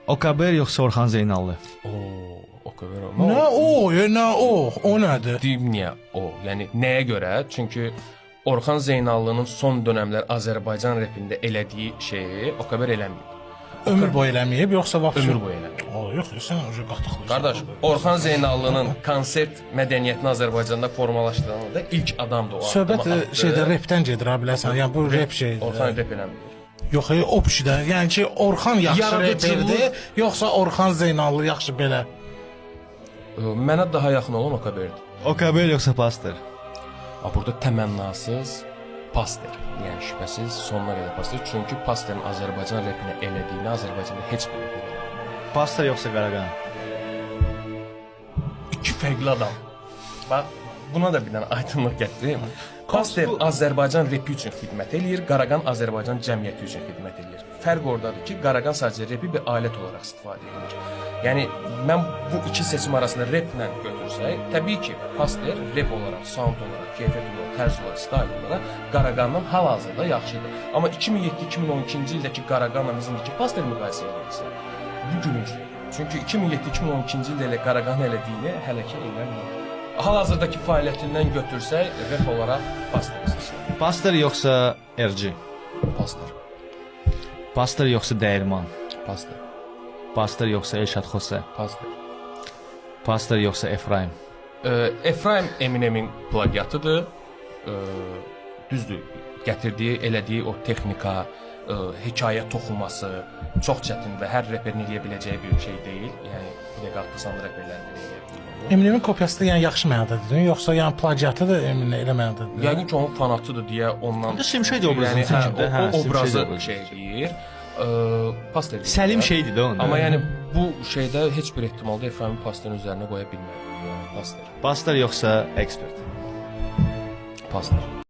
Okaber yoxsa Orxan Zeynallı? O qədər o. Nə o, nə o? O nədir? Deyim niyə o? Yəni nəyə görə? Çünki Orxan Zeynallının son dönəmlər Azərbaycan repində elədiyi şeyi o qədər eləmir. Ömür boyu eləməyib, yoxsa vaxt Ömür boyu eləmir. O, yox, sən öncə qatıqlıysan. Qardaş, Orxan Zeynallının konsert mədəniyyətini Azərbaycanda formalaşdıranda ilk adamdır o. Söhbət şeydə repdən gedir, ha biləsən. Yəni bu rep şeydir. Orxan rep eləmir. Yox, o pişdə. Yəni ki, Orxan yaxşı reperdir, yoxsa Orxan Zeynallı yaxşı belə? Mənə daha yaxın olan Okaberdir. Okaber yoxsa Pastor? Burada təmənnasız Pastor. Yəni şübhəsiz sonuna qədər Pastor. Çünki Pastorun Azərbaycan repinə elədiyini Azərbaycanda heç bir rep eləmir. Pastor yoxsa Qaraqan? İki fərqli adam. Bax, buna da bir dənə aydınlıq gətirim. Pastor Azərbaycan repi üçün xidmət eləyir, Qaraqan Azərbaycan cəmiyyəti üçün xidmət eləyir. Fərq oradadır ki, Qaraqan sadəcə repi bir alət olaraq istifadə edir. Yəni mən bu iki seçim arasında replə götürsək, təbii ki, Pastor rep olaraq, sound olaraq, keyfiyyət olaraq, tərz olaraq, style olaraq Qaraqandan hal-hazırda yaxşıdır. Amma 2007-2012-ci ildəki Qaraqanla bizimki Pastor müqayisə edirsə, bu gülüncdür. Çünki 2007-2012-ci ildə elə Qaraqan elədiyini hələ ki eləmir. Hal-hazırdakı fəaliyyətindən götürsək, rep olaraq Pastor seçir. Pastor yoxsa RG? Pastor. Pastor yoxsa Dəyirman? Pastor. Pastor yoxsa Elşad Xosə? Pastor. Pastor yoxsa Efraim? Efraim Eminemin plagiatıdır. Düzdür, gətirdiyi, elədiyi o texnika, hekayə toxuması çox çətin və hər reperin eləyə biləcəyi bir şey deyil. Yəni, bu dəqiqə artsan reperlərin eləyə biləcəyi. Eminemin kopyası da yəni yaxşı mənadadır, yoxsa yəni plagiatı da Emine elə mənadadır? Yəqin ki, onun fanatıdır deyə ondan... Şimşək obrazını çəkində, hə, o obrazı şey deyir. Pastor deyir. Səlim şeydir də onda. Amma yəni bu şeydə heç bir ehtimalda Efraimin Pastorun üzərinə qoya bilmədim. Pastor. Pastor yoxsa Expert? Pastor.